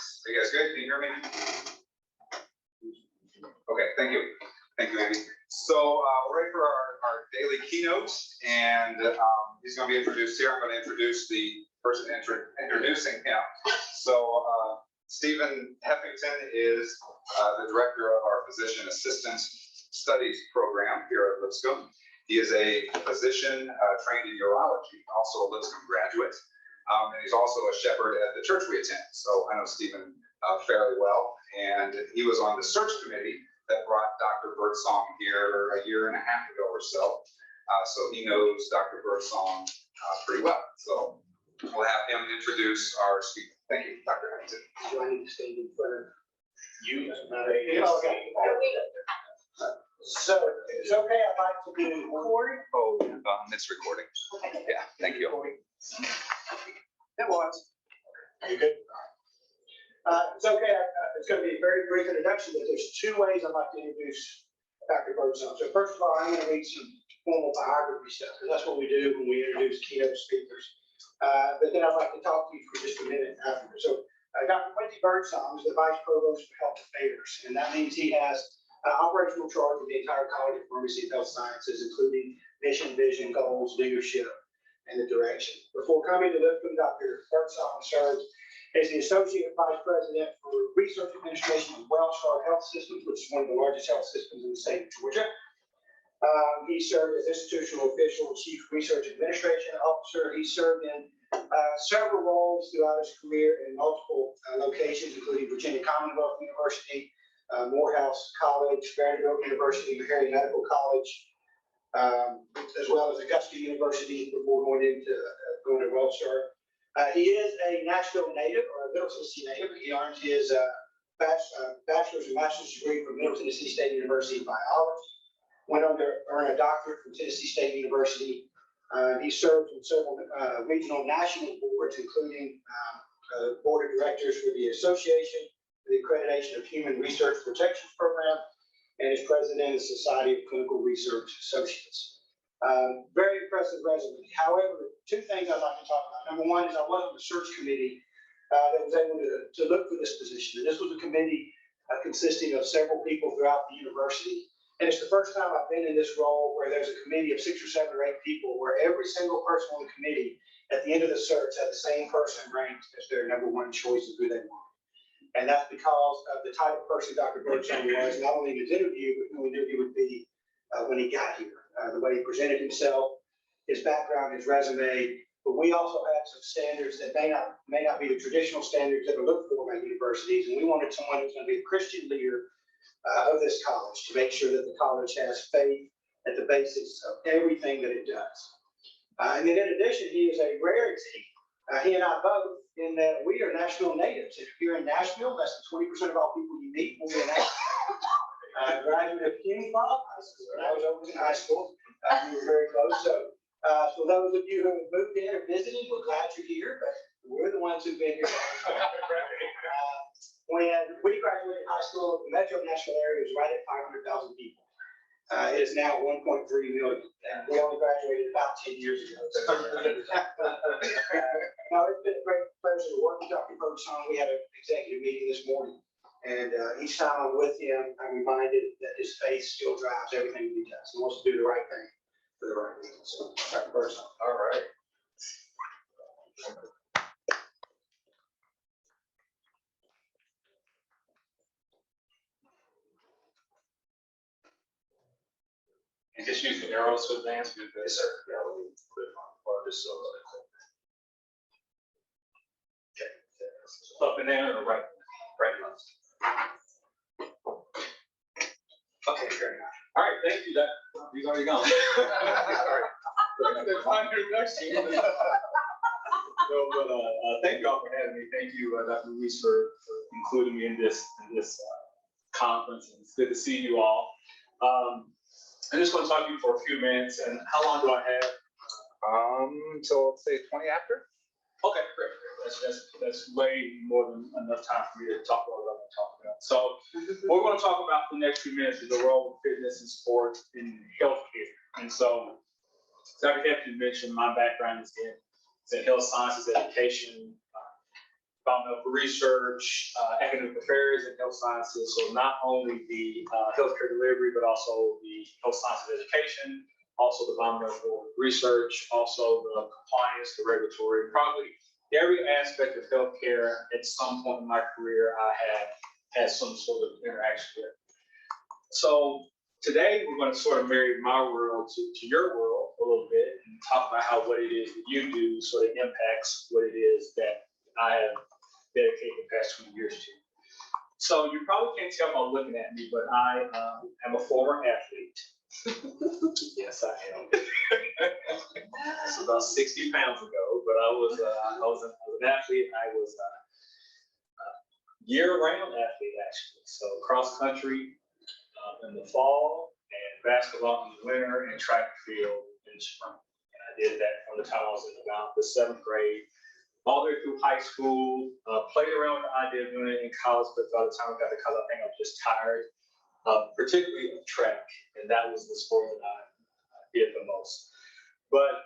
Are you guys good? Can you hear me? Okay, thank you. Thank you, Andy. So we're ready for our daily keynote, and he's going to be introduced here. I'm going to introduce the person introducing him. So Stephen Heffington is the director of our Physician Assistance Studies program here at Lipscomb. He is a physician trained in urology, also a Lipscomb graduate, and he's also a shepherd at the church we attend. So I know Stephen fairly well, and he was on the search committee that brought Dr. Byrdsong here a year and a half ago or so. So he knows Dr. Byrdsong pretty well. So we'll have him introduce our speaker. Thank you, Dr. Heffington. Do I need to stand in front of you? Yes. Okay. So it's okay. I'd like to do recording. Oh, it's recording. Yeah, thank you. It was. Are you good? It's okay. It's going to be a very brief introduction, but there's two ways I'd like to introduce Dr. Byrdsong. So first of all, I'm going to read some formal biography stuff, because that's what we do when we introduce keynote speakers. But then I'd like to talk to you for just a minute after. So Dr. Quincy Byrdsong is the Vice Provost for Health Affairs, and that means he has operational charge of the entire College of Pharmacy and Health Sciences, including mission, vision, goals, leadership, and the direction. Before coming to Lipscomb, Dr. Byrdsong served as the Associate Vice President for Research Administration of Wellstar Health Systems, which is one of the largest health systems in the state of Georgia. He served as institutional official, Chief Research Administration Officer. He served in several roles throughout his career in multiple locations, including Virginia Commonwealth University, Morehouse College, Vanderbilt University, Harry Medical College, as well as Augusta University before going to Wellstar. He is a Nashville native, or a Middle Tennessee native. He earned his bachelor's and master's degree from Middle Tennessee State University in biology. Went on to earn a doctorate from Tennessee State University. He served in several regional national boards, including board of directors for the Association for the Accreditation of Human Research Protections Program, and is president of the Society of Clinical Research Associates. Very impressive resume. However, two things I'd like to talk about. Number one is I was on the search committee that was able to look for this position. And this was a committee consisting of several people throughout the university. And it's the first time I've been in this role where there's a committee of 6 or 7 or 8 people, where every single person on the committee at the end of the search had the same person ranked as their number one choice of who they want. And that's because of the type of person Dr. Byrdsong was, not only in his interview, but who he knew he would be when he got here. The way he presented himself, his background, his resume, but we also had some standards that may not be the traditional standards that are looked for by universities, and we wanted someone who's going to be a Christian leader of this college to make sure that the college has faith at the basis of everything that it does. And then in addition, he is a rarity. He and I both, in that we are Nashville natives. If you're in Nashville, less than 20% of all people you meet will be in Nashville. Graduate of CUNY when I was over in high school. We were very close. So for those of you who have moved in or visited, we're glad you're here, but we're the ones who've been here. When we graduated high school, the metro Nashville area was right at 500,000 people. It is now 1.3 million, and we only graduated about 10 years ago. Now, it's been a great pleasure to work with Dr. Byrdsong. We had an executive meeting this morning, and each time I'm with him, I'm reminded that his faith still drives everything he does. He wants to do the right thing for the right reasons. So, Dr. Byrdsong. All right. And just use the arrows to advance. Yes, sir. Yeah, we'll put it on farthest so okay. Up and down or right? Right. Okay, very nice. All right, thank you. He's already gone. Look at the fine introduction. So, thank you all for having me. Thank you, Dr. Ruiz, for including me in this conference. And it's good to see you all. I'm just going to talk to you for a few minutes. And how long do I have? So say 20 after. Okay, great. That's way more than enough time for me to talk about what I'm going to talk about. So what we're going to talk about for the next few minutes is the role of fitness and sports in healthcare. And so Dr. Heffington mentioned my background is in health sciences education. environmental research, academic affairs, and health sciences. So not only the healthcare delivery, but also the health sciences education, also the environmental research, also the compliance, the regulatory, probably every aspect of healthcare at some point in my career I have had some sort of interaction with. So today we're going to sort of marry my world to your world a little bit and talk about how what it is that you do sort of impacts what it is that I have dedicated the past 20 years to. So you probably can't tell by looking at me, but I am a former athlete. Yes, I am. It's about 60 pounds ago, but I was an athlete. I was a year-round athlete, actually. So cross country in the fall, and basketball in the winter, and track and field in the spring. And I did that from the time I was in about the 7th grade, all the way through high school. Played around with the idea of doing it in college, but by the time I got to college, I think I was just tired. Particularly of track, and that was the sport that I did the most. But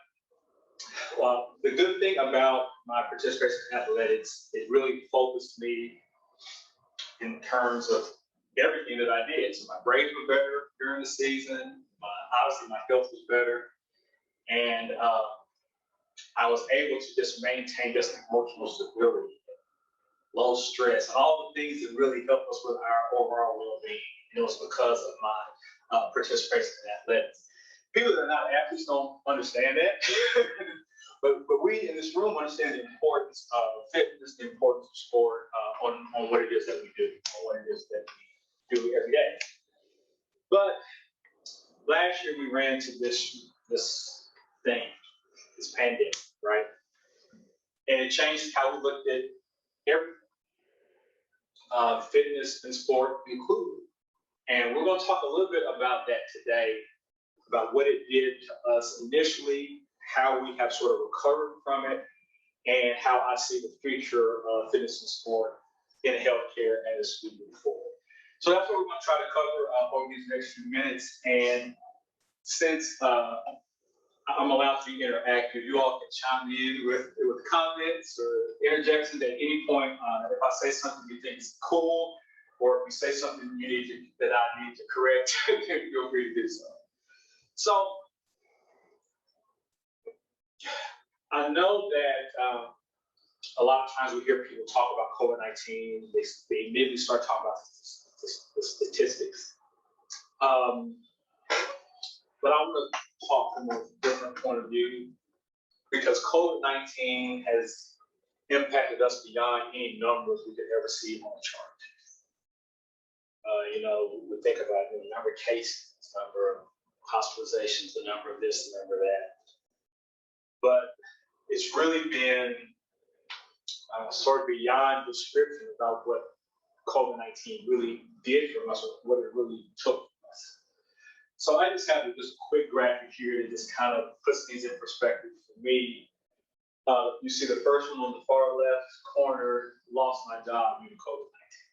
the good thing about my participation in athletics, it really focused me in terms of everything that I did. So my grades were better during the season. Obviously, my health was better, and I was able to just maintain just emotional stability, low stress, and all the things that really helped us with our overall well-being. It was because of my participation in athletics. People that are not athletes don't understand that, but we in this room understand the importance of fitness, the importance of sport on what it is that we do, on what it is that we do every day. But last year we ran into this thing, this pandemic, right? And it changed how we looked at everything, fitness and sport included. And we're going to talk a little bit about that today, about what it did to us initially, how we have sort of recovered from it, and how I see the future of fitness and sport in healthcare as we move forward. So that's what we're going to try to cover over these next few minutes. And since I'm allowed to be interactive, you all can chime in with comments or interjections at any point. If I say something you think is cool, or if you say something that I need to correct, feel free to do so. So I know that a lot of times we hear people talk about COVID-19, they immediately start talking about the statistics. But I want to talk from a different point of view, because COVID-19 has impacted us beyond any numbers we could ever see on a chart. We think about the number of cases, the number of hospitalizations, the number of this, the number of that. But it's really been sort of beyond description about what COVID-19 really did for us, or what it really took from us. So I just have this quick graphic here that just kind of puts things in perspective for me. You see the first one on the far left corner, lost my job due to COVID-19.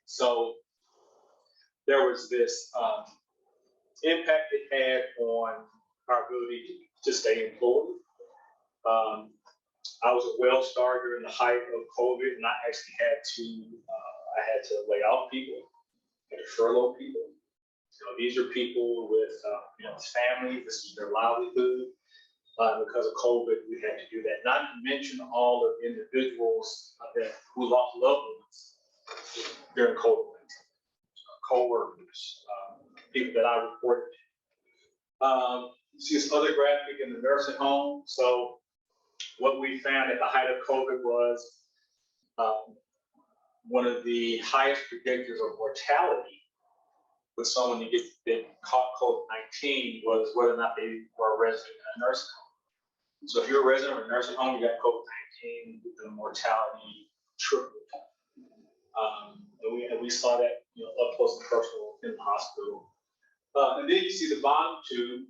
So there was this impact it had on our ability to stay employed. I was a well starter during the height of COVID, and I actually had to lay off people, had to furlough people. These are people with families. This is their livelihood. Because of COVID, we had to do that. Not to mention all of the individuals who lost loved ones during COVID-19. Co-workers, people that I reported. You see this other graphic in the nursing home. So what we found at the height of COVID was one of the highest predictors of mortality with someone who gets caught COVID-19 was whether or not they were a resident in a nursing home. So if you're a resident of a nursing home, you got COVID-19, the mortality tripled. And we saw that up close and personal in the hospital. And then you see the bottom two,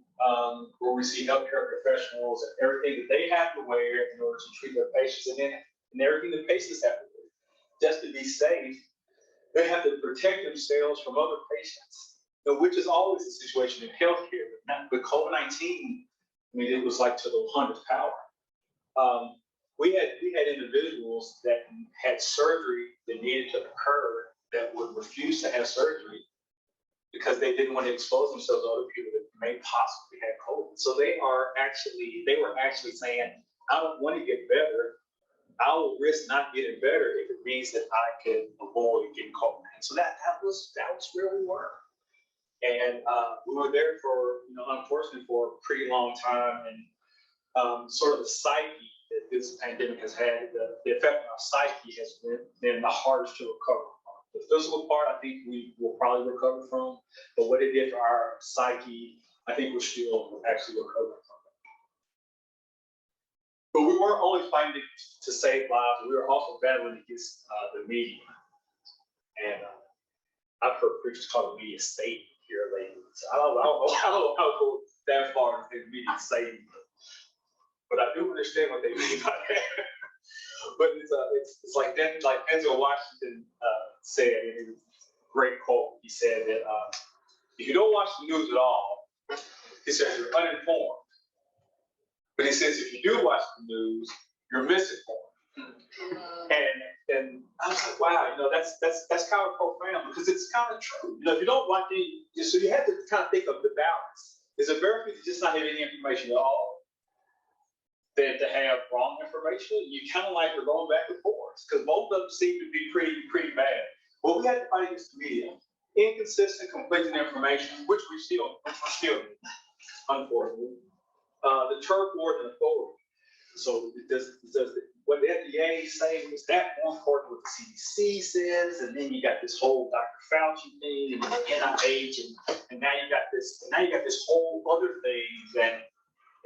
where we see healthcare professionals and everything that they have to wear in order to treat their patients, and everything the patients have to do. Just to be safe, they have to protect themselves from other patients, which is always the situation in healthcare. But COVID-19, it was like to the 100th power. we had individuals that had surgery that needed to occur that would refuse to have surgery because they didn't want to expose themselves to other people that may possibly have COVID. So they were actually saying, I don't want to get better. I will risk not getting better if it means that I can avoid getting COVID. And so that was where we were. And we were there for, unfortunately, for a pretty long time. And sort of the psyche that this pandemic has had, the effect on our psyche has been the hardest to recover from. The physical part, I think we will probably recover from, but what it did to our psyche, I think we're still actually recovering from it. But we weren't only fighting to save lives, we were also battling against the media. And I've heard preachers call the media Satan here lately. So I don't know how to go that far and say the media is Satan. But I do understand what they mean by that. But it's like Denzel Washington said, and it was a great quote. He said that if you don't watch the news at all, he says you're uninformed. But he says if you do watch the news, you're misinformed. And I was like, wow, that's kind of profound because it's kind of true. If you don't watch any, so you have to kind of think of the balance. Is it better for you to just not have any information at all than to have wrong information? You kind of like are going back and forth because both of them seem to be pretty bad. But we had to fight against the media. Inconsistent, conflicting information, which we're still unfortunately. The turf war and authority. So what the FDA is saying is that more important what the CDC says, and then you got this whole Dr. Fauci thing and the NIH, and now you got this whole other thing that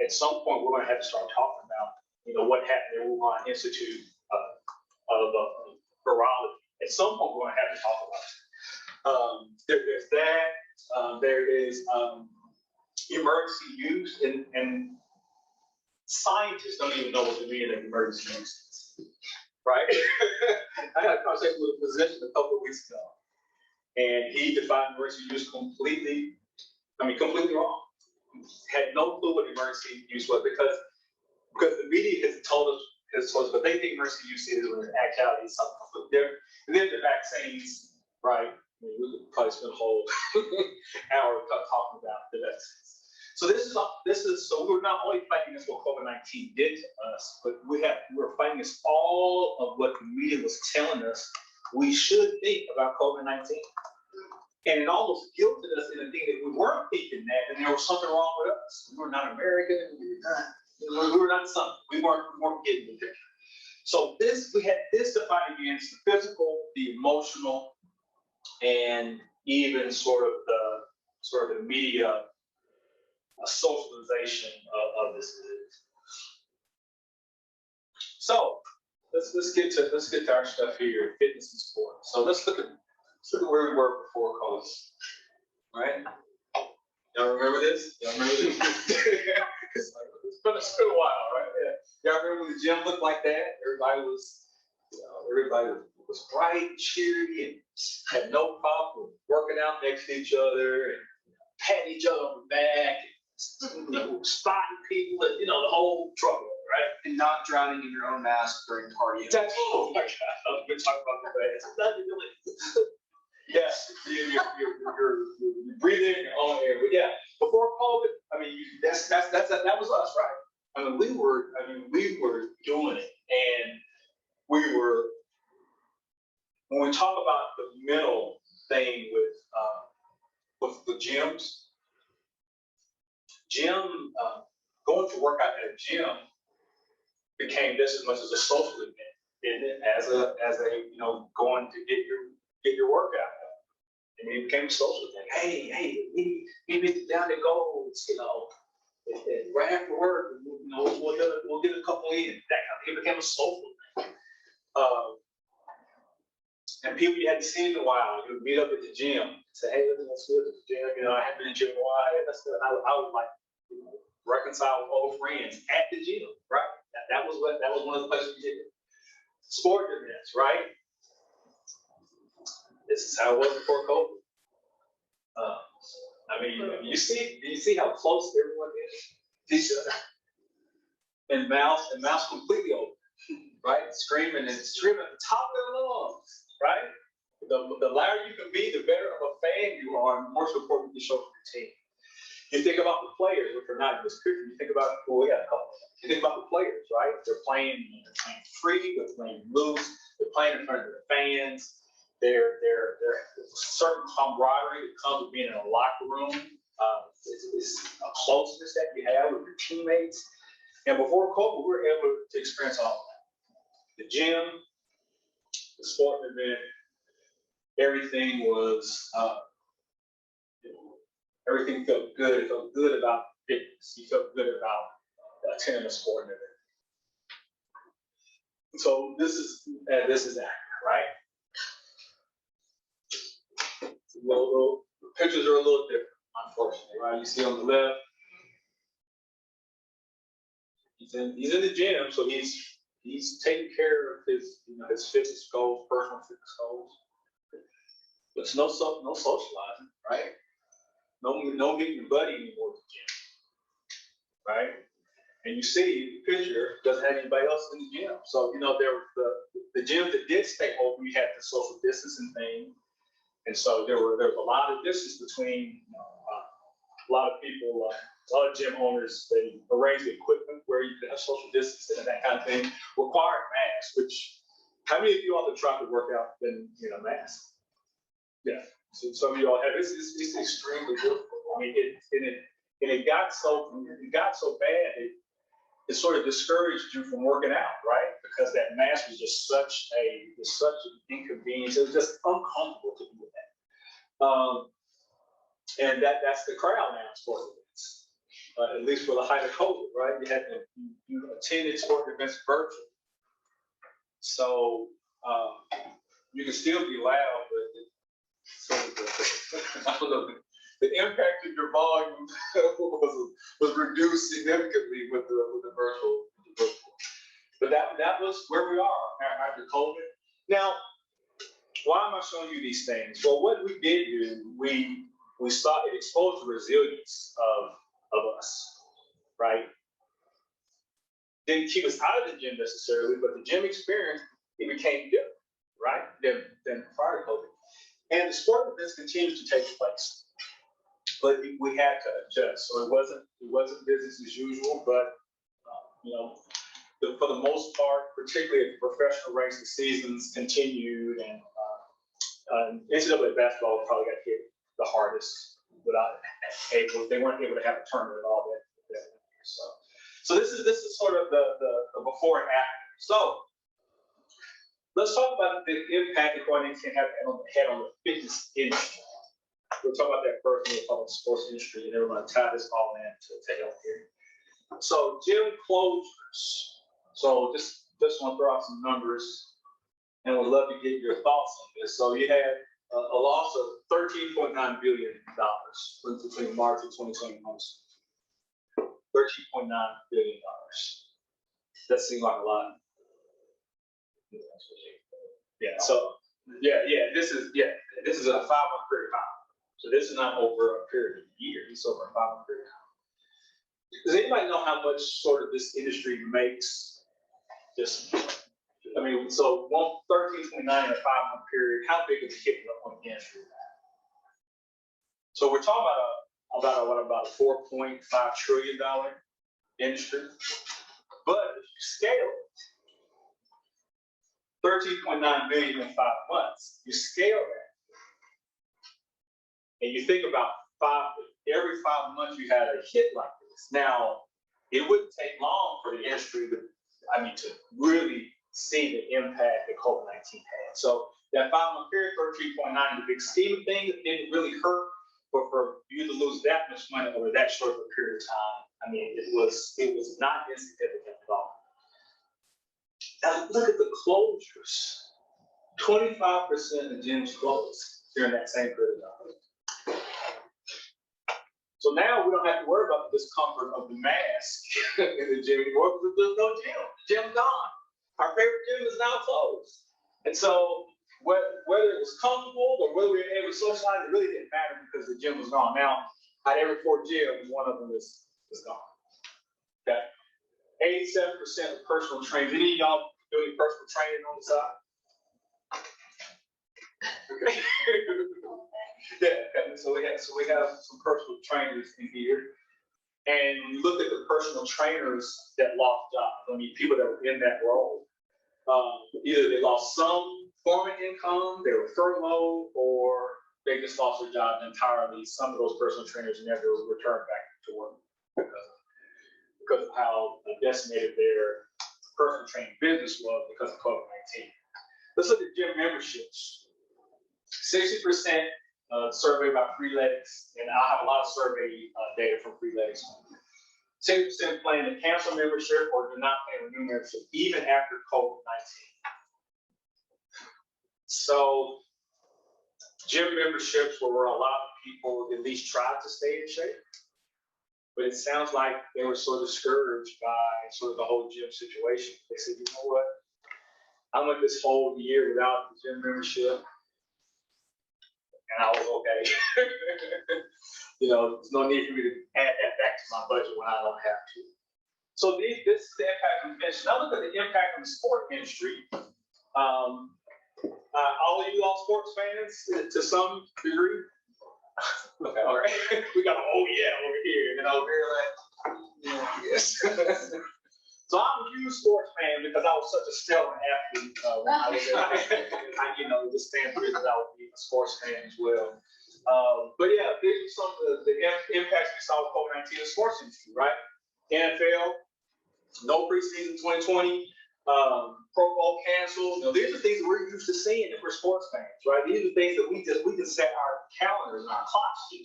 at some point we're going to have to start talking about, what happened at Wuhan Institute of Virology. At some point we're going to have to talk about it. There's that. There is emergency use, and scientists don't even know what the meaning of emergency use is, right? I had a conversation with a physician a couple of weeks ago, and he defined emergency use completely wrong. Had no clue what emergency use was because the media has told us what they think emergency use is, when in actuality it's something completely different. And then the vaccines, right? We could probably spend a whole hour talking about the vaccines. So so we're not only fighting against what COVID-19 did to us, but we're fighting against all of what the media was telling us we should think about COVID-19. And it almost guilted us in a thing that we weren't thinking that, and there was something wrong with us. We were not American, we were not something. We weren't getting the picture. So we had this to fight against: the physical, the emotional, and even sort of the media socialization of this disease. So let's get to our stuff here: fitness and sport. So let's look at where we were before COVID, right? Y'all remember this? It's been a while, right? Yeah. Y'all remember when the gym looked like that? Everybody was bright, cheery, and had no problem working out next to each other and patting each other on the back, and spotting people, and the whole trouble, right? And not drowning in your own mask during cardio. Oh my God, I've been talking about that. It's nothing really. Yes, you're breathing your own air. But yeah, before COVID, that was us, right? We were doing it, and when we talk about the mental thing with the gyms, going to work out at a gym became just as much as a social event, didn't it? As a going to get your workout. And it became a social thing. Hey, we down the goals, right after work, we'll get a couple in. That kind of, it became a social thing. And people you hadn't seen in a while, you would meet up at the gym, say, hey, let's do it at the gym. I haven't been in the gym in a while. Hey, let's do it. I would like reconcile with old friends at the gym, right? That was one of the places we did it. Sport events, right? This is how it was before COVID. Do you see how close everyone is to each other? And mouths completely open. right? Screaming at the top of their lungs, right? The louder you can be, the better of a fan you are, and more support you can show for your team. You think about the players, which are not in this picture. You think about, well, we got a couple. You think about the players, right? They're playing free, they're playing loose, they're playing in front of their fans. There's a certain camaraderie that comes with being in a locker room. It's a closeness that you have with your teammates. And before COVID, we were able to experience all of that. The gym, the sporting event, everything was, everything felt good. It felt good about fitness. You felt good about attending a sporting event. So this is accurate, right? The pictures are a little different, unfortunately, right? You see on the left, he's in the gym, so he's taking care of his fitness goals, personal fitness goals. But it's no socializing, right? No meeting your buddy anymore at the gym, right? And you see the picture doesn't have anybody else in the gym. So there were the gyms that did stay open, you had the social distancing thing. And so there was a lot of distance between a lot of people, a lot of gym owners, they arranged the equipment where you could have social distancing and that kind of thing, required masks, which, how many of you all have tried to work out in a mask? Yeah, so some of you all have. It's extremely difficult. I mean, it got so bad, it sort of discouraged you from working out, right? Because that mask was just such an inconvenience. It was just uncomfortable to do that. And that's the crowd now in sports events, at least for the height of COVID, right? You attended sports events virtually. So you can still be loud, but I don't know, the impact of your volume was reduced significantly with the virtual. But that was where we are after COVID. Now, why am I showing you these things? Well, what we did do, we exposed the resilience of us, right? Didn't keep us out of the gym necessarily, but the gym experience, it became different, right? Than prior to COVID. And the sport events continued to take place, but we had to adjust. So it wasn't business as usual, but for the most part, particularly at the professional ranks, the seasons continued, and NCAA basketball probably got hit the hardest they weren't able to have a tournament at all that year. So this is sort of the before and after. So let's talk about the impact that quarantine had on the fitness industry. We'll talk about that first, and we'll talk about the sports industry, and then we're going to tie this all in to help here. So gym closures. So just want to throw out some numbers, and we'd love to get your thoughts on this. So you had a loss of $13.9 billion between March of 2021. $13.9 billion. That seems like a lot. Yeah. So this is a 5-month period of time. So this is not over a period of a year. It's over a 5-month period of time. Does anybody know how much sort of this industry makes? So 13.9 in a 5-month period. How big of a hit on the industry is that? So we're talking about a $4.5 trillion industry. But if you scale it, 13.9 billion in 5 months, you scale that, and you think about every 5 months you had a hit like this. Now, it wouldn't take long for the industry to really see the impact that COVID-19 had. So that 5-month period, 13.9, the big scheme of things, it didn't really hurt, but for you to lose that much money over that short of a period of time, it was not insignificant at all. Now look at the closures. 25% of the gyms closed during that same period of time. So now we don't have to worry about the discomfort of the mask in the gym anymore because there's no gym. The gym's gone. Our favorite gym is now closed. And so whether it was comfortable or whether we were able to socialize, it really didn't matter because the gym was gone. Now, out of every 4 gyms, one of them is gone. Okay. 87% of personal trainers. Any of y'all do any personal training on the side? Okay. Yeah, okay. So we have some personal trainers in here. And when you look at the personal trainers that lost jobs, I mean, people that were in that role, either they lost some form of income, they were furloughed, or they just lost their job entirely. Some of those personal trainers never returned back to work because of how decimated their personal training business was because of COVID-19. Let's look at gym memberships. 60% survey about Freeletics, and I have a lot of survey data from Freeletics. 60% plan to cancel membership or do not pay a new membership even after COVID-19. So gym memberships were where a lot of people at least tried to stay in shape, but it sounds like they were sort of discouraged by sort of the whole gym situation. They said, you know what, I went this whole year without the gym membership, and I was okay. You know, there's no need for me to add that back to my budget when I don't have to. So this is the impact on the industry. Now look at the impact on the sport industry. All of you all sports fans, to some degree. Okay, all right. We got a oh yeah over here, and over here like, yeah, yes. So I'm a huge sports fan because I was such a stellar athlete when I was there. You know, just stand for it, I would be a sports fan as well. But yeah, these are some of the impacts we saw with COVID-19 in the sports industry, right? NFL, no preseason 2020, Pro Bowl canceled. You know, these are things that we're used to seeing if we're sports fans, right? These are things that we can set our calendars and our clocks to.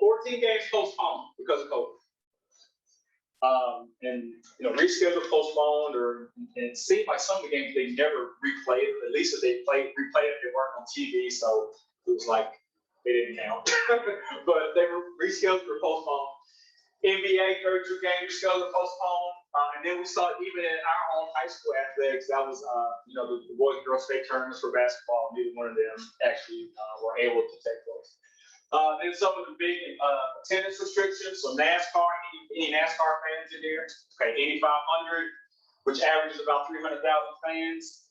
14 games postponed because of COVID. And you know, rescheduled, postponed, or it seemed like some of the games they never replayed. At least if they replayed it, they weren't on TV, so it was like they didn't count. But they were rescheduled or postponed. NBA 32 games rescheduled or postponed. And then we saw even in our own high school athletics, that was you know, the boys and girls state tournaments for basketball. Neither one of them actually were able to take place. Then some of the big attendance restrictions. So NASCAR, any NASCAR fans in here? Okay, 8,500, which averages about 300,000 fans.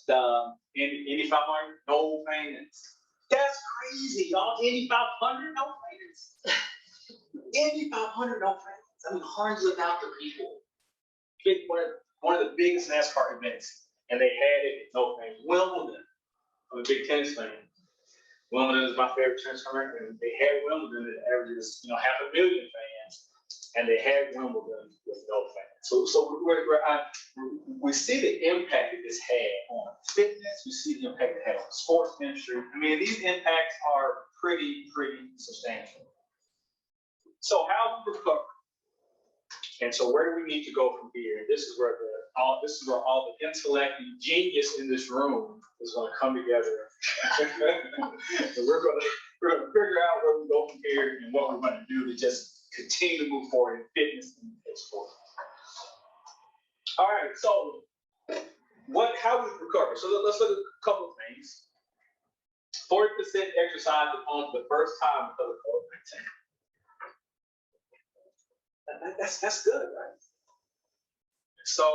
The Indy 500, no fans. That's crazy, y'all. Indy 500, no fans. Indy 500, no fans. I mean, hundreds of thousands of people. One of the biggest NASCAR events, and they had it, no fans. Wimbledon, I'm a big tennis fan. Wimbledon is my favorite tennis tournament, and they had Wimbledon that averages, you know, 500,000 fans, and they had Wimbledon with no fans. So we see the impact that this had on fitness. We see the impact it had on the sports industry. I mean, these impacts are pretty substantial. So how we recover? And so where do we need to go from here? This is where all the intellect and genius in this room is going to come together. And we're going to figure out where we go from here and what we're going to do to just continue to move forward in fitness and sport. All right, so how we recover? So let's look at a couple of things. 40% exercise at home for the first time because of COVID-19. That's good, right? So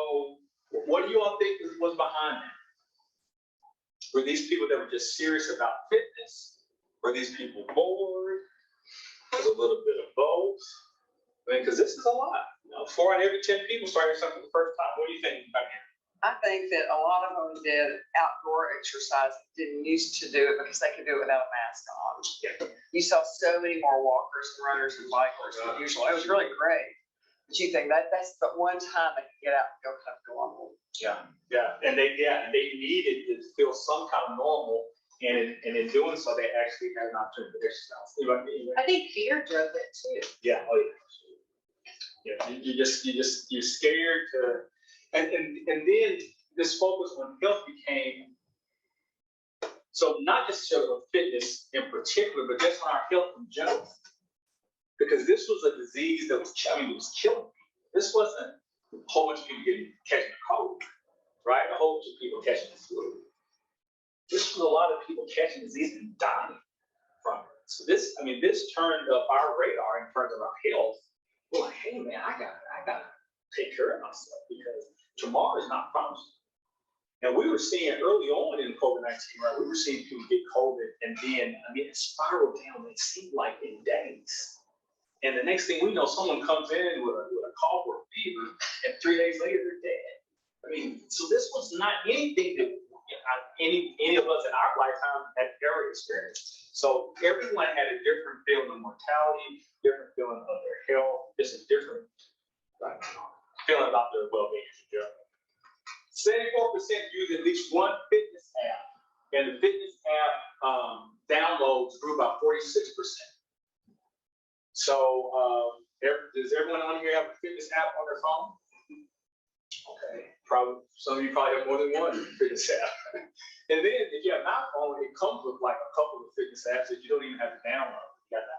what do you all think was behind that? Were these people that were just serious about fitness? Were these people bored? Was a little bit of both? I mean, because this is a lot. You know, 4 out of every 10 people started something for the first time. What do you think about it? I think that a lot of them did outdoor exercise, didn't used to do it because they could do it without a mask on. Yeah. You saw so many more walkers and runners and bikers than usual. It was really great. But you think that's the one time they can get out and go kind of normal. Yeah. And they needed to feel some kind of normal, and in doing so, they actually had an opportunity to exercise. I think fear drove it too. Yeah. Oh yeah. Yeah. You're scared to. And then this focus on health became, so not just on fitness in particular, but just on our health in general. Because this was a disease that was killing people. This wasn't a whole bunch of people catching a cold, right? A whole bunch of people catching the flu. This was a lot of people catching disease and dying from it. So this turned up our radar in terms of our health. We're like, hey man, I gotta take care of myself, because tomorrow is not promised. And we were seeing early on in COVID-19, right? We were seeing people get COVID, and then, I mean, it spiraled down, it seemed like in days. And the next thing we know, someone comes in with a cough or a fever, and 3 days later, they're dead. I mean, so this was not anything that any of us in our lifetime had ever experienced. So everyone had a different feeling of mortality, different feeling of their health, just a different feeling about their well-being in general. 74% use at least one fitness app, and the fitness app downloads grew by 46%. So does everyone on here have a fitness app on their phone? Okay, probably some of you probably have more than one fitness app. And then if you have an iPhone, it comes with like a couple of fitness apps that you don't even have to download. You got the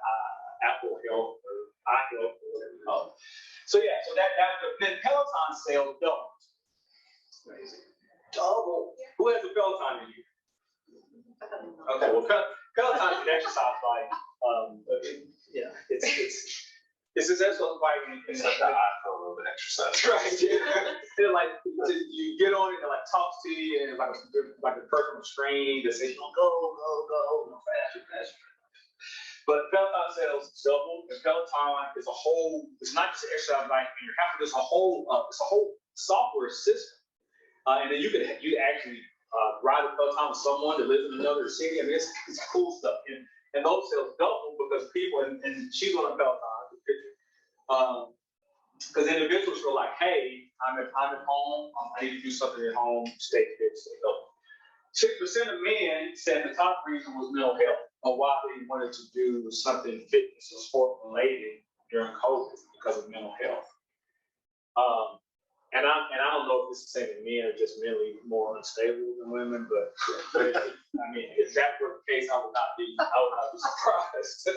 Apple Health or iHealth or whatever you call it. So yeah, so that then Peloton sales doubled. Amazing. Double. Who has a Peloton in here? Okay, well Peloton is an exercise bike. Yeah, it's successful bike. It's like the iPhone of an exercise. Right. Yeah. They're like you get on it, and it like talks to you, and like a personal screen that says, go, faster. But Peloton sales doubled, and Peloton is a whole. It's not just an exercise bike. You're having this a whole software system, and then you actually ride a Peloton with someone that lives in another city. I mean, it's cool stuff. And those sales doubled because people, and she's on a Peloton. Because individuals were like, hey, I'm at home, I need to do something at home, stay fit, stay healthy. 6% of men said the top reason was mental health, or why they wanted to do something fitness or sport related during COVID because of mental health. And I don't know if it's the same that men are just mentally more unstable than women, but I mean, if that were the case, I would not be surprised.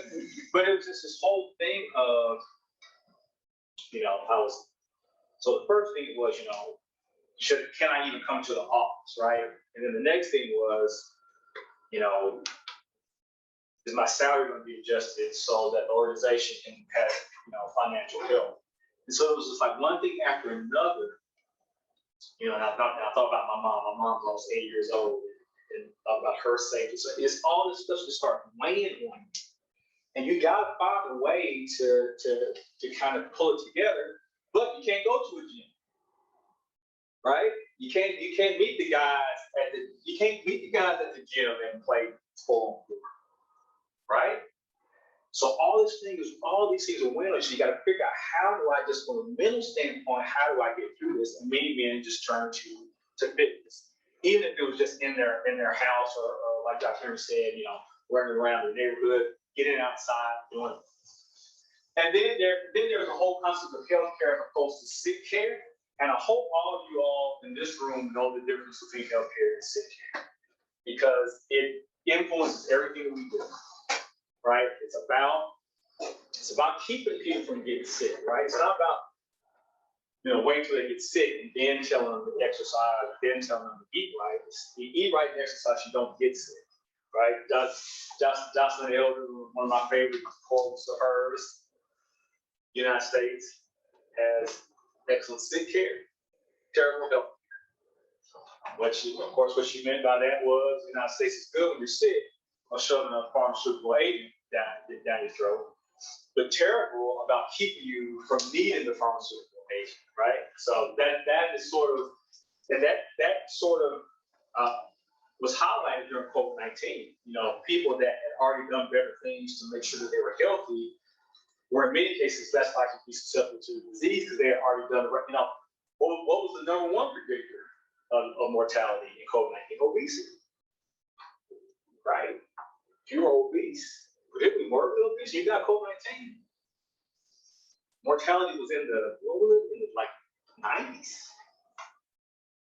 But it was just this whole thing of, so the first thing was, can I even come to the office, right? And then the next thing was, is my salary going to be adjusted so that the organization can have, financial help? And so it was just like one thing after another, and I thought about my mom. My mom lost 8 years old, and thought about her safety. So it's all this stuff to start weighing on you. And you got to find a way to kind of pull it together, but you can't go to a gym, right? You can't meet the guys at the gym and play 4-on-4, right? So all these things are winning. So you got to figure out, how do I, just from a mental standpoint, how do I get through this? And many men just turn to fitness, even if it was just in their house or like Dr. Henry said, running around the neighborhood, getting outside, doing it. And then there's a whole concept of healthcare as opposed to sick care. And I hope all of you all in this room know the difference between healthcare and sick care, because it influences everything we do, right? It's about keeping people from getting sick, right? It's not about, waiting till they get sick and then telling them to exercise, then telling them to eat right. You eat right and exercise, you don't get sick. Right, Jocelyn Elder, one of my favorite quotes of hers. The United States has excellent sick care, terrible health care. What she meant by that was, the United States is good when you're sick, or shoving a pharmaceutical agent down your throat, but terrible about keeping you from needing the pharmaceutical agent, right? So that is sort of, and that sort of was highlighted during COVID-19. People that had already done better things to make sure that they were healthy were in many cases less likely to be susceptible to the disease because they had already done the right. What was the number one predictor of mortality in COVID-19? Obesity, right? If you were obese, particularly morbidly obese, you got COVID-19. Mortality was in the 90s.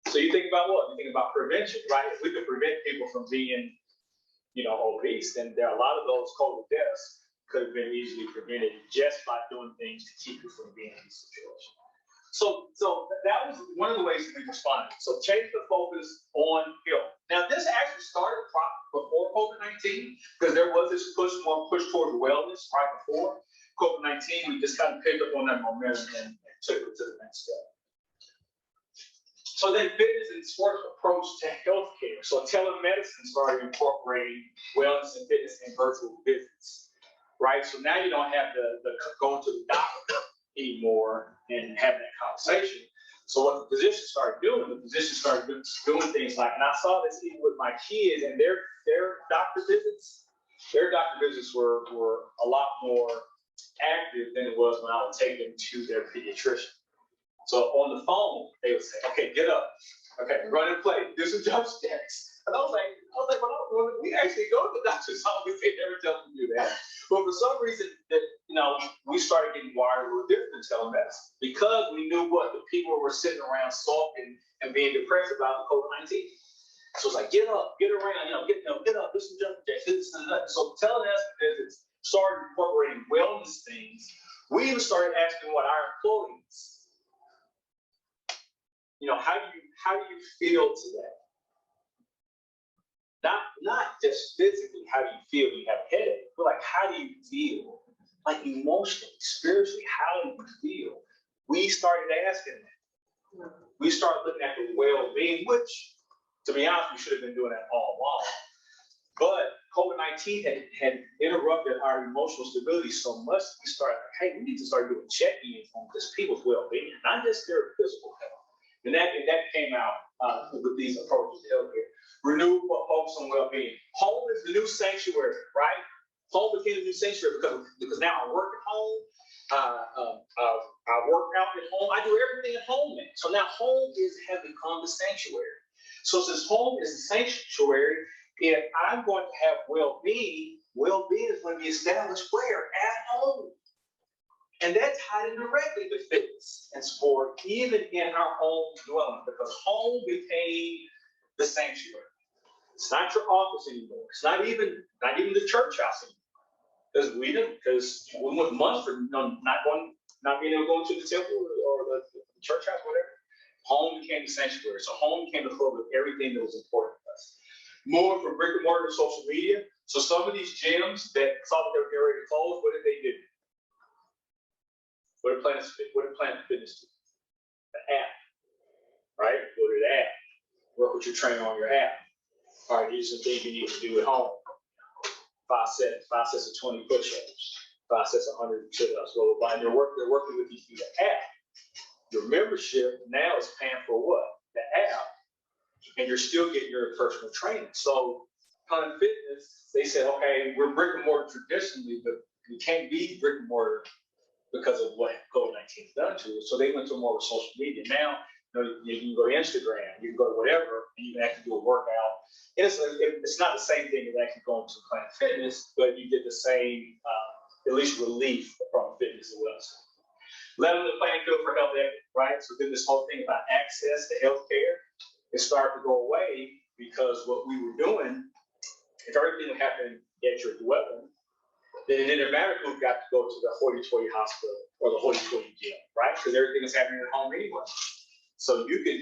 So you think about what? You think about prevention, right? If we could prevent people from being, obese, then there are a lot of those COVID deaths could have been easily prevented just by doing things to keep you from being in these situations. So that was one of the ways we responded. So change the focus on health. Now this actually started before COVID-19, because there was this push towards wellness right before COVID-19. We just kind of picked up on that momentum and took it to the next step. So then fitness and sports approach to healthcare. So telemedicine started incorporating wellness and fitness in virtual visits, right? So now you don't have the going to the doctor anymore and having that conversation. So what the physicians started doing doing things like, and I saw this even with my kids and their doctor visits. Their doctor visits were a lot more active than it was when I would take them to their pediatrician. So on the phone, they would say, okay, get up. Okay, run and play. Do some jump jacks. And I was like, well, we actually go to the doctor's office. They never tell them to do that. But for some reason, we started getting wired a little different in telemedicine because we knew what the people were sitting around sulking and being depressed about COVID-19. So it's like, get up, get around, get up, do some jump jacks. So telemedicine visits started incorporating wellness things. We even started asking what our employees, how do you feel today? Not just physically, how do you feel when you have a headache, but like, how do you feel? Like emotionally, spiritually, how do you feel? We started asking that. We started looking at the well-being, which, to be honest, we should have been doing that all along. But COVID-19 had interrupted our emotional stability so much, we started like, hey, we need to start doing check-ins on this people's well-being, not just their physical health. And that came out with these approaches to healthcare. Renewed focus on well-being. Home is the new sanctuary, right? Home became the new sanctuary because now I work at home. I work out at home. I do everything at home now. So now home has become the sanctuary. So since home is the sanctuary, if I'm going to have well-being is going to be established where? At home. And that's tied in directly to fitness and sport, even in our home dwelling, because home became the sanctuary. It's not your office anymore. It's not even the church house anymore. Because we went months for not being able to go into the temple or the church house, whatever. Home became the sanctuary. So home became the hub of everything that was important to us. Moving from brick and mortar to social media. So some of these gyms that saw that they were getting ready to close, what did they do? What did Planet Fitness do? The app, right? Go to the app. Work with your trainer on your app. All right, these are things you need to do at home. 5 sets of 20 push-ups, 5 sets of 100 sit-ups, blah, blah, blah. And they're working with you through the app. Your membership now is paying for what? The app. And you're still getting your personal training. So Planet Fitness, they said, okay, we're brick and mortar traditionally, but we can't be brick and mortar because of what COVID-19 has done to us. So they went to more of social media. Now, you can go to Instagram, you can go to whatever, and you can actually do a workout. And it's not the same thing as actually going to Planet Fitness, but you get the same, at least relief from fitness as well. Level the playing field for health equity, right? So then this whole thing about access to healthcare, it started to go away because what we were doing, if everything would happen at your dwelling, then it didn't matter if we got to go to the hoity-toity hospital or the hoity-toity gym, right? Because everything is happening at home anyway. So you could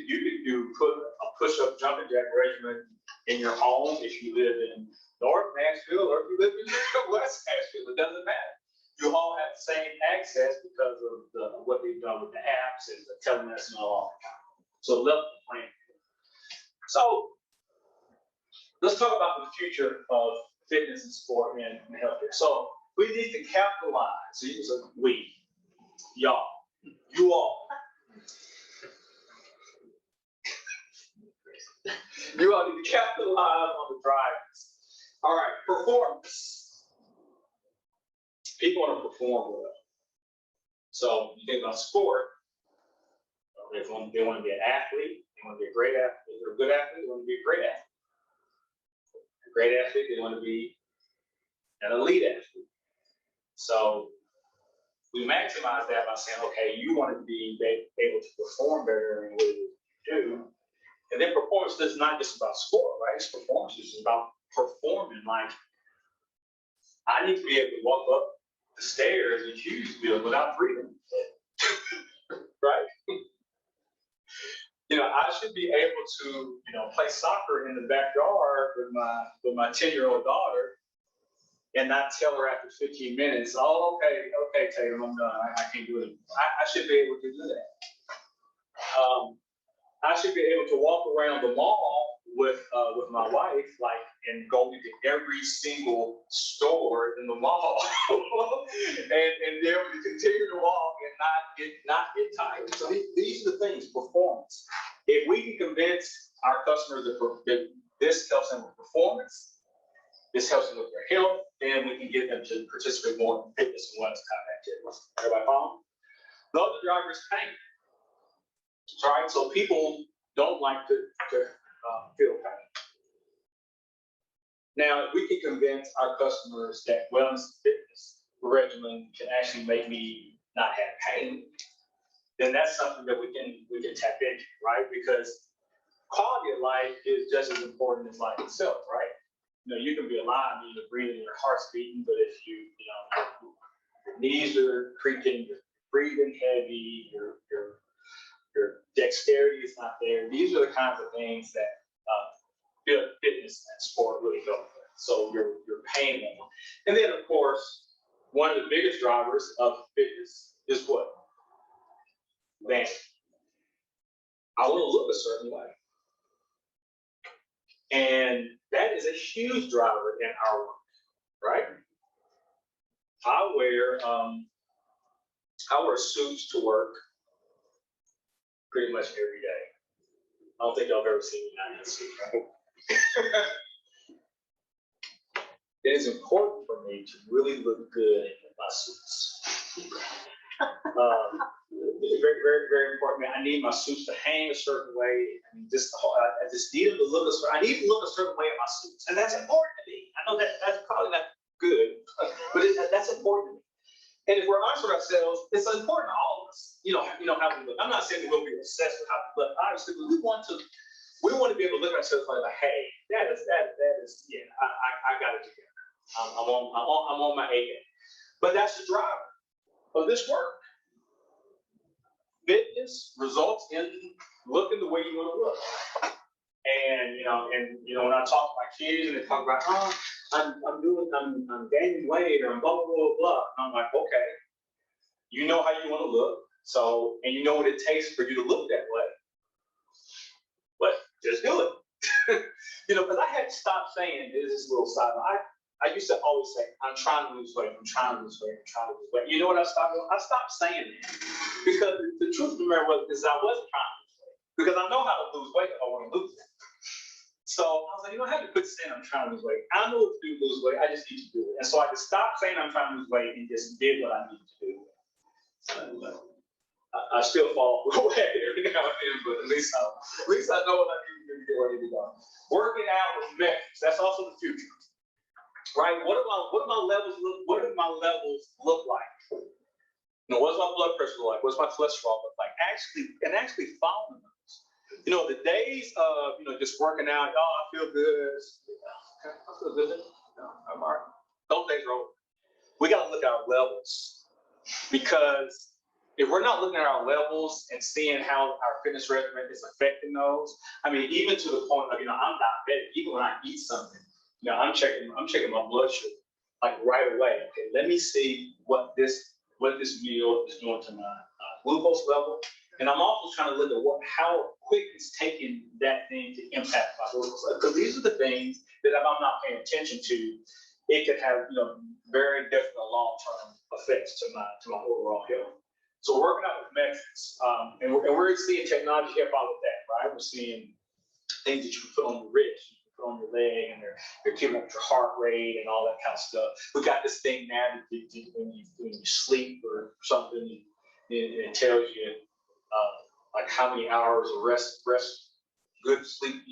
put a push-up jumping jack regimen in your home if you live in North Nashville or if you live in West Nashville. It doesn't matter. You all have the same access because of what they've done with the apps and the telemedicine and all that. So level the playing field. So let's talk about the future of fitness and sport and healthcare. So we need to capitalize. So you say we, y'all, you all. You all need to capitalize on the drivers. All right, performance. People want to perform well. So you think about sport, they want to be an athlete, they want to be a great athlete. If they're a good athlete, they want to be a great athlete. A great athlete, they want to be an elite athlete. So we maximize that by saying, okay, you want to be able to perform better in what you do. And then performance is not just about sport, right? It's performance is about performing. Like, I need to be able to walk up the stairs and Hughes build without breathing. Right? I should be able to, play soccer in the backyard with my 10-year-old daughter and not tell her after 15 minutes, oh, okay, Tatum, I'm done. I can't do it. I should be able to do that. I should be able to walk around the mall with my wife, like, and go into every single store in the mall, and be able to continue to walk and not get tired. So these are the things, performance. If we can convince our customers that this helps them with performance, this helps them with their health, then we can get them to participate more in fitness and wellness kind of activities. Everybody follow? The other driver is pain. All right, so people don't like to feel pain. Now, if we can convince our customers that wellness and fitness regimen can actually make me not have pain, then that's something that we can tap into, right? Because quality of life is just as important as life itself, right? You know, you can be alive, you're breathing, your heart's beating, but if your knees are creaking, you're breathing heavy, your dexterity is not there. These are the kinds of things that fitness and sport really help with. So your pain level. And then, of course, one of the biggest drivers of fitness is what? Vanity. I want to look a certain way. And that is a huge driver in our work, right? I wear suits to work pretty much every day. I don't think y'all have ever seen me not in a suit, right? It is important for me to really look good in my suits. Very, very, very important. I need my suits to hang a certain way. I mean, I just need them to look a certain. I need to look a certain way in my suits, and that's important to me. I know that's probably not good, but that's important to me. And if we're honest with ourselves, it's important to all of us. You know how we look. I'm not saying we'll be obsessed with how we look. Obviously, we want to be able to look at ourselves like, hey, that is, yeah, I got it together. I'm on my A game. But that's the driver of this work. Fitness results in looking the way you want to look. And when I talk to my kids and they talk about, I'm gaining weight or I'm blah blah blah blah. I'm like, okay, you know how you want to look, so and you know what it takes for you to look that way. But just do it. Because I had to stop saying this little side. I used to always say, I'm trying to lose weight, I'm trying to lose weight, I'm trying to lose weight. You know what I stopped doing? I stopped saying that. Because the truth of the matter was I wasn't trying to lose weight. Because I know how to lose weight if I want to lose it. So I was like, I have to quit saying I'm trying to lose weight. I know what to do to lose weight, I just need to do it. And so I just stopped saying I'm trying to lose weight and just did what I needed to do. I still fall away every now and then, but at least I know what I need to do to get ready to go. Working out with metrics, that's also the future. Right? What do my levels look like? What does my blood pressure look like? What does my cholesterol look like? Actually following those. The days of just working out, I feel good. I feel good. I'm all right. Those days are over. We got to look at our levels, because if we're not looking at our levels and seeing how our fitness regimen is affecting those, I mean, even to the point of I'm diabetic. Even when I eat something, I'm checking my blood sugar like right away. Okay, let me see what this meal is doing to my glucose level, and I'm also trying to look at how quick it's taking that thing to impact my glucose level. Because these are the things that if I'm not paying attention to, it could have very definite long-term effects to my overall health. So working out with metrics, and we're seeing technology help out with that, right? We're seeing things that you can put on your wrist, you can put on your leg, and they're keeping up your heart rate and all that kind of stuff. We got this thing now that when you sleep or something, it tells you like how many hours of rest, good sleep.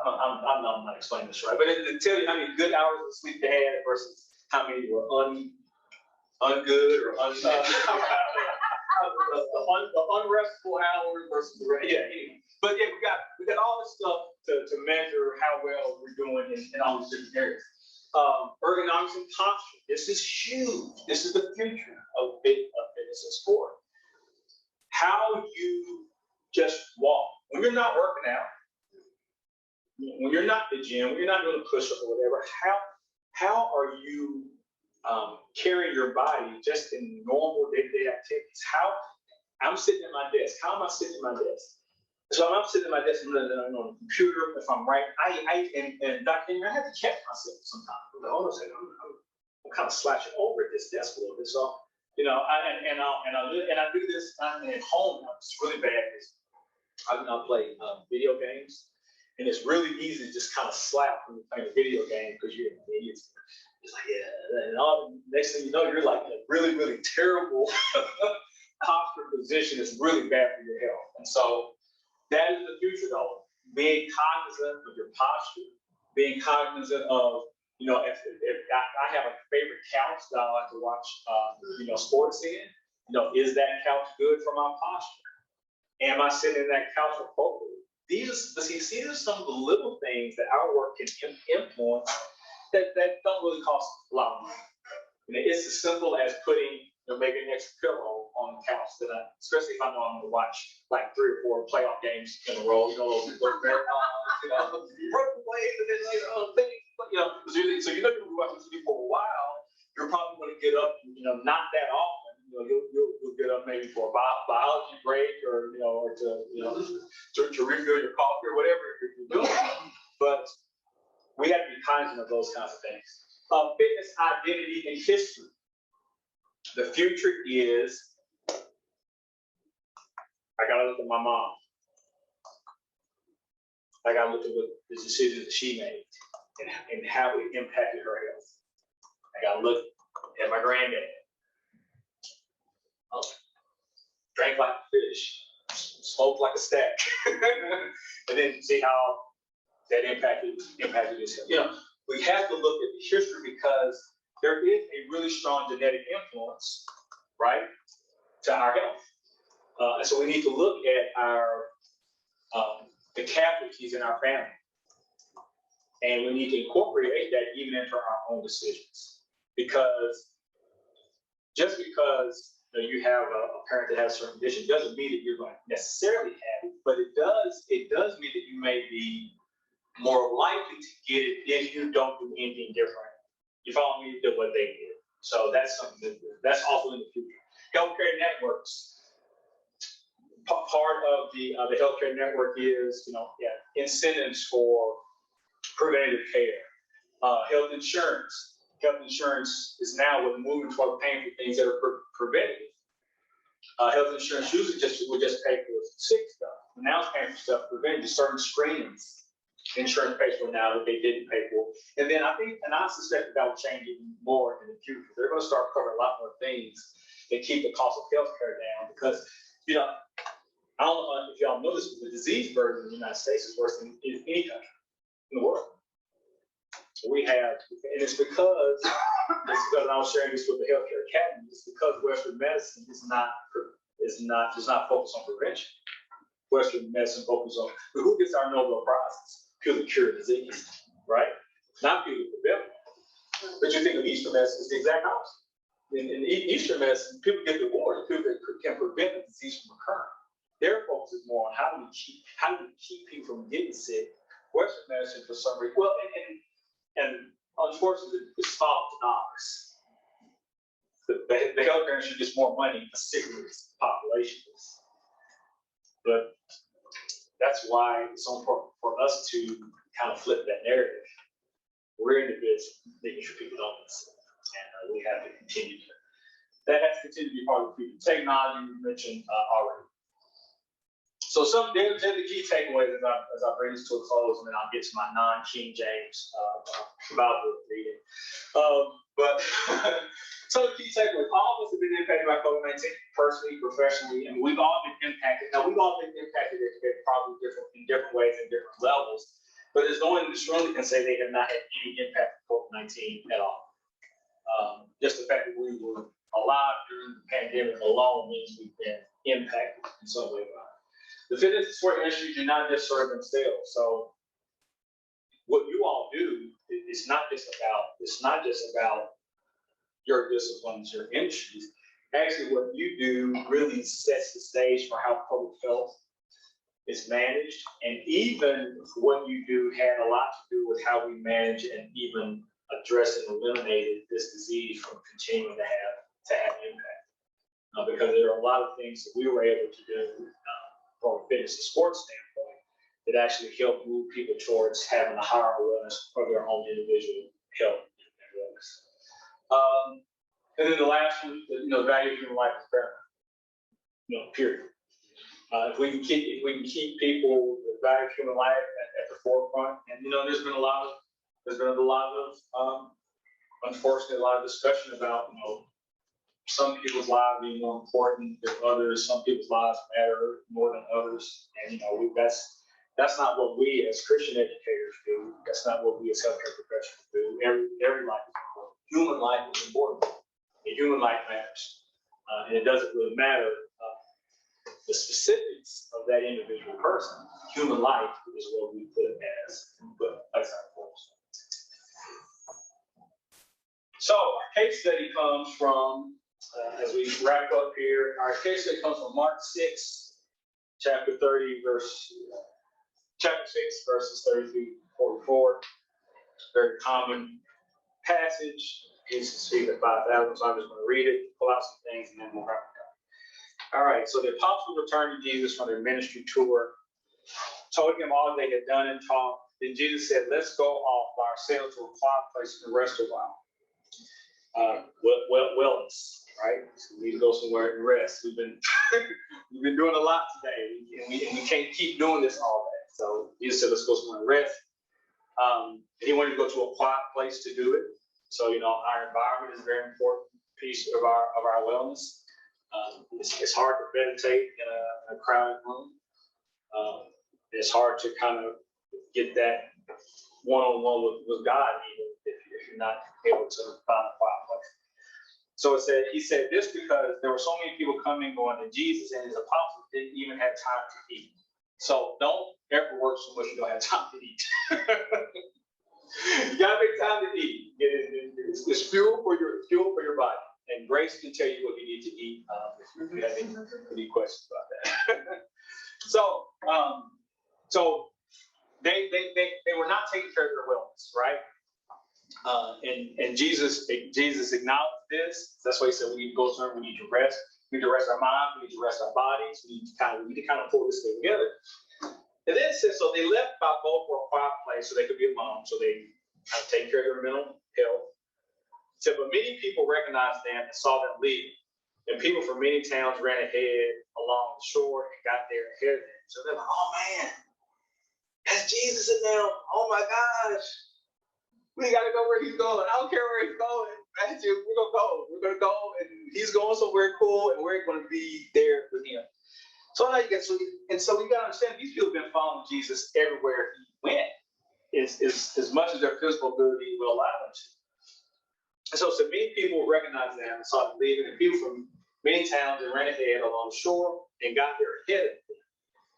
I'm not explaining this right, but it tells you how many good hours of sleep they had versus how many were ungood or the unrestful hours versus the rest. Yeah, anyway. But yeah, we got all this stuff to measure how well we're doing in all these different areas. Ergonomics and posture. This is huge. This is the future of fitness and sport. How you just walk when you're not working out, when you're not in the gym, when you're not doing a push-up or whatever. How are you carrying your body just in normal day-to-day activities? How I'm sitting at my desk. How am I sitting at my desk? So I'm sitting at my desk and I'm on the computer. If I'm right, and Dr. Henry, I have to check myself sometimes. I'm like, hold on a second, I'm kind of slouching over at this desk a little bit. So, you know, I do this. I'm at home. It's really bad. I play video games, and it's really easy to just kind of slap when you're playing a video game because you're an idiot. It's like, yeah, and all next thing you know, you're like in a really, really terrible posture position. It's really bad for your health. And so that is the future, though. Being cognizant of your posture, being cognizant of, you know, if I have a favorite couch that I like to watch, you know, sports in, you know, is that couch good for my posture? Am I sitting in that couch appropriately? These are some of the little things that our work can influence that don't really cost a lot of money. You know, it's as simple as putting, you know, maybe an extra pillow on the couch especially if I know I'm going to watch like 3 or 4 playoff games in a row, you know, those marathons, you know, run away, and then things, you know, so you're not going to be watching TV for a while. You're probably going to get up, you know, not that often. You know, you'll get up maybe for a biology break, or you know, or to refill your coffee or whatever you're doing. But we have to be cognizant of those kinds of things. Fitness, identity, and history. The future is, I gotta look at my mom. I gotta look at what the decisions that she made and how it impacted her health. I gotta look at my granddad. Drank like a fish, smoked like a stack, and then see how that impacted his health. You know, we have to look at the history because there is a really strong genetic influence, right, to our health. And so we need to look at our the casualties in our family, and we need to incorporate that even into our own decisions. Because just because you have a parent that has a certain condition doesn't mean that you're going to necessarily have it, but it does mean that you may be more likely to get it if you don't do anything different. You follow me? Did what they did. So that's something that's also in the future. Healthcare networks. Part of the healthcare network is, incentives for preventative care, health insurance. Health insurance is now we're moving toward paying for things that are preventative. Health insurance usually would just pay for sick stuff. Now it's paying for stuff preventative, certain screenings. Insurance pays for now that they didn't pay for. And then I suspect that will change even more in the future. They're going to start covering a lot more things that keep the cost of healthcare down because, I don't know if y'all know this, but the disease burden in the United States is worse than any country in the world. We have, and it's because I was sharing this with the Healthcare Academy, it's because Western medicine does not focus on prevention. Western medicine focuses on who gets our Nobel Prizes? Purely cure disease, right? Not purely prevent. But you think of Eastern medicine, it's the exact opposite. In Eastern medicine, people get the award, people that can prevent the disease from occurring. Their focus is more on how do we keep people from getting sick. Western medicine, for some reason, well, and unfortunately, it's followed to dollars. The healthcare industry gets more money for sickness populations. But that's why it's so important for us to kind of flip that narrative. We're in the business making sure people don't get sick, and we have to continue to. That has to continue to be part of the future. Technology we mentioned already. So there's the key takeaways as I bring this to a close, and then I'll get to my non-King James Bible reading. But so the key takeaways, all of us have been impacted by COVID-19, personally, professionally, and we've all been impacted. Now, we've all been impacted probably in different ways and different levels, but there's no one in this room that can say they have not had any impact of COVID-19 at all. Just the fact that we were alive during the pandemic alone means we've been impacted in some way. The fitness and sport industry do not just serve themselves. So what you all do, it's not just about your disciplines, your industries. Actually, what you do really sets the stage for how public health is managed. And even what you do had a lot to do with how we manage and even address and eliminate this disease from continuing to have impact. Because there are a lot of things that we were able to do from a fitness and sports standpoint, that actually help move people towards having a higher awareness of their own individual health and wellness. And then the last one, value of human life is paramount. Period. If we can keep people the value of human life at the forefront, and there's been a lot of unfortunately a lot of discussion about some people's lives being more important than others. Some people's lives matter more than others, and that's not what we as Christian educators do. That's not what we as healthcare professionals do. Every life is important. Human life is important. And human life matters, and it doesn't really matter the specifics of that individual person. Human life is what we put as our goals. So our case study comes from, as we wrap up here, our case study comes from Mark 6, chapter 6, verses 33 to 44. Very common passage. Jesus feed the 5,000, so I'm just going to read it, pull out some things, and then we'll wrap it up. All right, so the apostles returned to Jesus from their ministry tour, told him all they had done and taught. Then Jesus said, "Let's go off by ourselves to a quiet place and rest a while." Wellness, right? So we need to go somewhere and rest. We've been doing a lot today, and we can't keep doing this all day. So Jesus said, "Let's go somewhere and rest." And he wanted to go to a quiet place to do it. So our environment is a very important piece of our wellness. It's hard to meditate in a crowded room. It's hard to kind of get that one-on-one with God, even if you're not able to find a quiet place. So he said this because there were so many people coming and going to Jesus, and his apostles didn't even have time to eat. So don't ever work so much you don't have time to eat. You gotta make time to eat. It's fuel for your body, and Grace can tell you what you need to eat if you have any questions about that. So they were not taking care of their wellness, right? And Jesus acknowledged this. That's why he said we need to go somewhere. We need to rest. We need to rest our minds. We need to rest our bodies. We need to kind of pull this thing together. And then it says, so they left by boat for a quiet place so they could be alone, so they kind of take care of their mental health. It said, but many people recognized them and saw them leave. And people from many towns ran ahead along the shore and got there ahead of them. So they're like, oh man, that's Jesus in them. Oh my gosh. We got to go where he's going. I don't care where he's going. Matthew, we're going to go. We're going to go, and he's going somewhere cool, and we're going to be there with him. So now you get so we got to understand these people have been following Jesus everywhere he went, as much as their physical ability will allow them to. And so many people recognized them and saw them leaving, and people from many towns that ran ahead along the shore and got there ahead of them.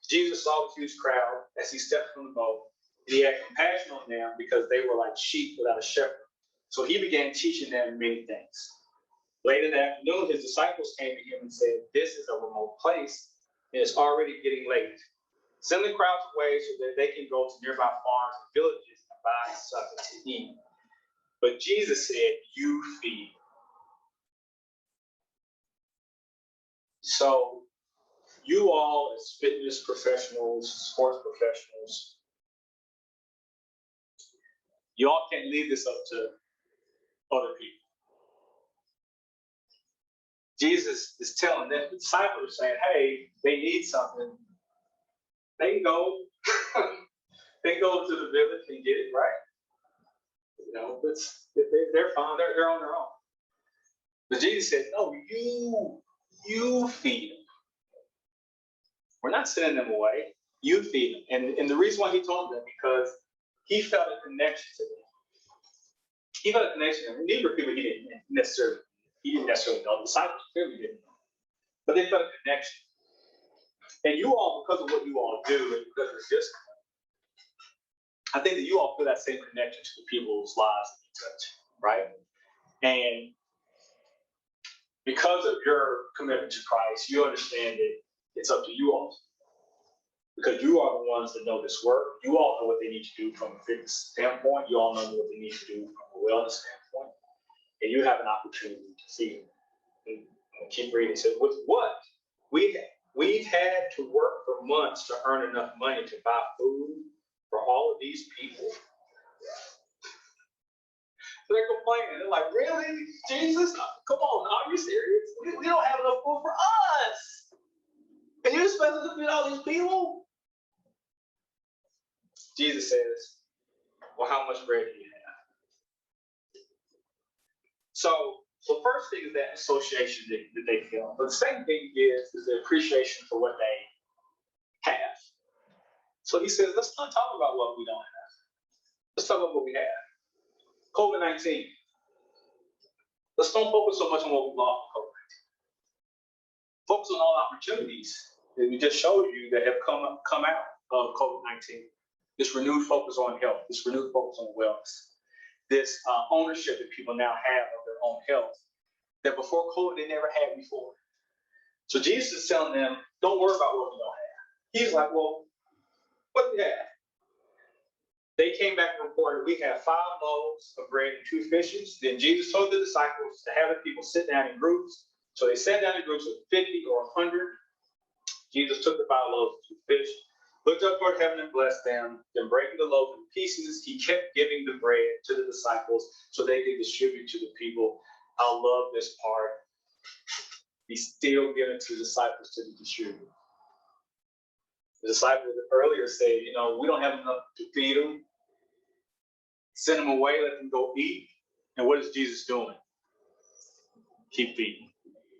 Jesus saw the huge crowd as he stepped from the boat, and he had compassion on them because they were like sheep without a shepherd. So he began teaching them many things. Late in the afternoon, his disciples came to him and said, "This is a remote place, and it's already getting late. Send the crowds away so that they can go to nearby farms and villages and buy something to eat." But Jesus said, "You feed." So you all as fitness professionals, sports professionals, you all can't leave this up to other people. Jesus is telling them, the disciples are saying, hey, they need something. They can go. They go to the village and get it, right? They're fine. They're on their own. But Jesus said, no, you feed them. We're not sending them away. You feed them. And the reason why he told them, because he felt a connection to them. He felt a connection to them. And these were people he didn't necessarily know. The disciples clearly didn't know. But they felt a connection. And you all, because of what you all do, and because you're disciplined, I think that you all feel that same connection to the people's lives that you touch, right? And because of your commitment to Christ, you understand that it's up to you all. Because you are the ones that know this work. You all know what they need to do from a fitness standpoint. You all know what they need to do from a wellness standpoint. And you have an opportunity to see them. And keep reading. It says, with what? We We've had to work for months to earn enough money to buy food for all of these people. They're complaining. They're like, really? Jesus? Come on, are you serious? We don't have enough food for us. And you're supposed to feed all these people? Jesus says, well, how much bread do you have? So the first thing is that association that they feel. But the second thing is the appreciation for what they have. So he says, let's not talk about what we don't have. Let's talk about what we have. COVID-19. Let's don't focus so much on what we lost with COVID-19. Focus on all opportunities that we just showed you that have come out of COVID-19. This renewed focus on health, this renewed focus on wellness, this ownership that people now have of their own health that before COVID they never had before. So Jesus is telling them, don't worry about what we don't have. He's like, well, what do we have? They came back and reported, we have 5 loaves of bread and 2 fishes. Then Jesus told the disciples to have the people sit down in groups. So they sat down in groups of 50 or 100. Jesus took the 5 loaves and 2 fish, looked up toward heaven and blessed them. Then breaking the loaves in pieces, he kept giving the bread to the disciples so they could distribute to the people. I love this part. He's still giving to the disciples to distribute. The disciples earlier said, we don't have enough to feed them. Send them away, let them go eat. And what is Jesus doing? Keep feeding.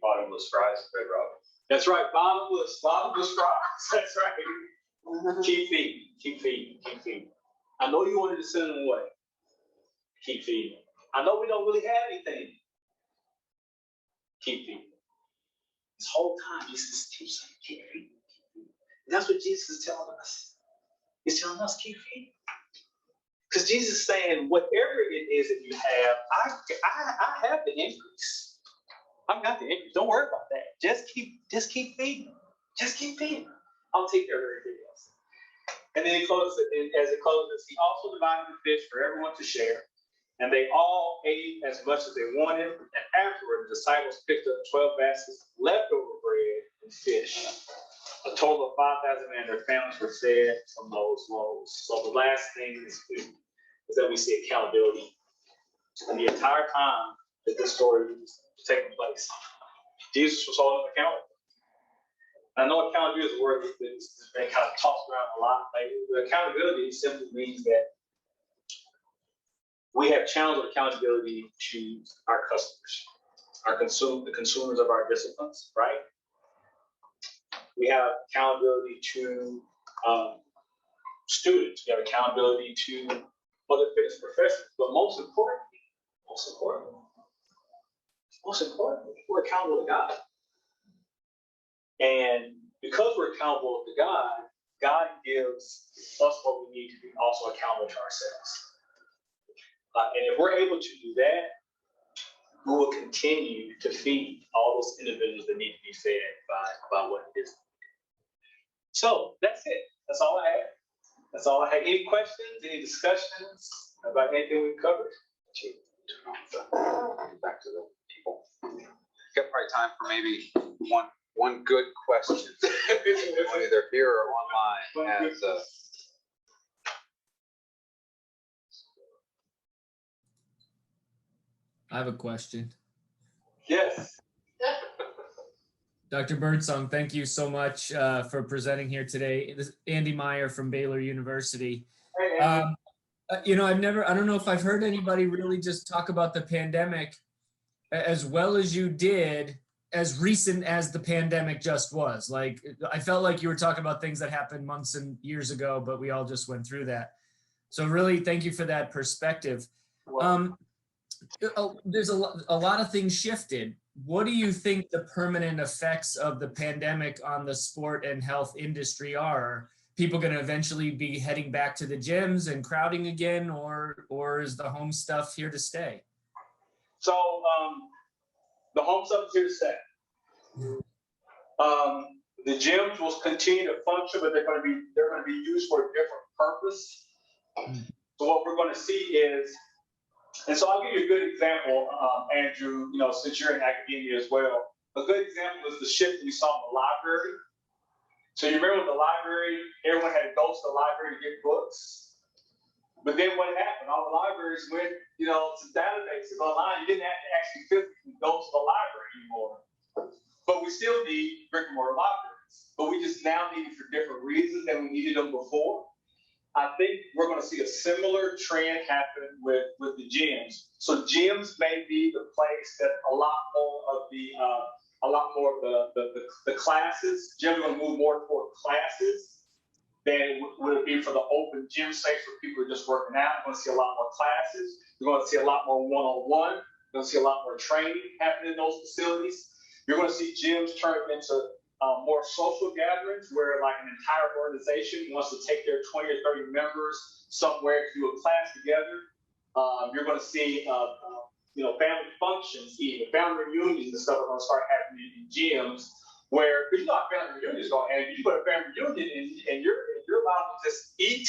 Bottomless fries, Red Robin. That's right, bottomless fries. That's right. Keep feeding, keep feeding, keep feeding. I know you wanted to send them away. Keep feeding. I know we don't really have anything. Keep feeding. This whole time, Jesus keeps saying, keep feeding. And that's what Jesus is telling us. He's telling us, keep feeding. Because Jesus is saying, whatever it is that you have, I have the increase. I've got the increase. Don't worry about that. Just keep feeding. Just keep feeding. I'll take care of everything else. And then he closes it, and as it closes, he also divided the fish for everyone to share. And they all ate as much as they wanted. And afterward, the disciples picked up 12 baskets of leftover bread and fish. A total of 5,000 men, their families were fed from those loaves. So the last thing is that we see accountability. And the entire time that this story was taking place, Jesus was holding them accountable. I know accountability is a word that's been kind of tossed around a lot lately. But accountability simply means that we have challenged accountability to our customers, the consumers of our disciplines, right? We have accountability to students. We have accountability to other fitness professionals. But most importantly, we're accountable to God. And because we're accountable to God, God gives us what we need to be also accountable to ourselves. And if we're able to do that, we will continue to feed all those individuals that need to be fed by what it is. So that's it. That's all I had. Any questions, any discussions about anything we covered? Back to the people. Got probably time for maybe one good question, either here or online. I have a question. Yes. Dr. Byrdsong, thank you so much for presenting here today. This is Andy Meyer from Baylor University. Hey, Andy. I don't know if I've heard anybody really just talk about the pandemic as well as you did, as recent as the pandemic just was. Like, I felt like you were talking about things that happened months and years ago, but we all just went through that. So really, thank you for that perspective. There's a lot of things shifted. What do you think the permanent effects of the pandemic on the sport and health industry are? Are people going to eventually be heading back to the gyms and crowding again, or is the home stuff here to stay? So the home stuff is here to stay. The gyms will continue to function, but they're going to be used for a different purpose. So what we're going to see is, and so I'll give you a good example, Andrew, since you're in academia as well. A good example is the shift we saw in the library. So you remember the library, everyone had to go to the library to get books. But then what happened? All the libraries went, to databases online. You didn't have to actually physically go to the library anymore. But we still need brick and mortar libraries. But we just now need it for different reasons than we needed them before. I think we're going to see a similar trend happen with the gyms. So gyms may be the place that a lot more of the classes, gyms are going to move more toward classes than would it be for the open gym space where people are just working out. You're going to see a lot more classes. You're going to see a lot more one-on-one. You're going to see a lot more training happening in those facilities. You're going to see gyms turn into more social gatherings where like an entire organization wants to take their 20 or 30 members somewhere to do a class together. You're going to see, family functions, even family reunions and stuff are going to start happening in gyms where, because how family reunions go, and if you put a family reunion and you're allowed to just eat,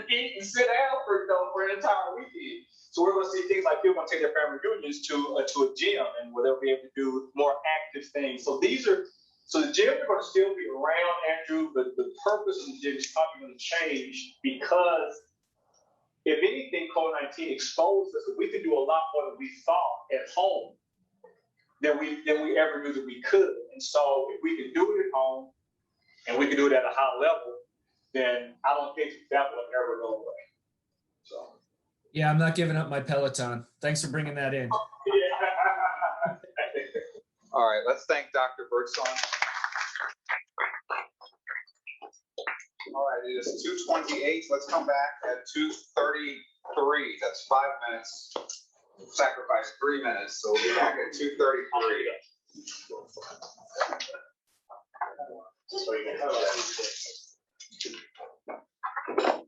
eat and sit down for an entire weekend. So we're going to see things like people going to take their family reunions to a gym and where they'll be able to do more active things. So the gyms are going to still be around, Andrew, but the purpose of the gym is probably going to change because if anything, COVID-19 exposed us that we could do a lot more than we thought at home than we ever knew that we could. And so if we can do it at home and we can do it at a high level, then I don't think that will ever go away. So. Yeah, I'm not giving up my Peloton. Thanks for bringing that in. Yeah. All right, let's thank Dr. Byrdsong. All right, it is 2:28. Let's come back at 2:33. That's 5 minutes. Sacrifice 3 minutes, so we'll be back at 2:33. So you can have that.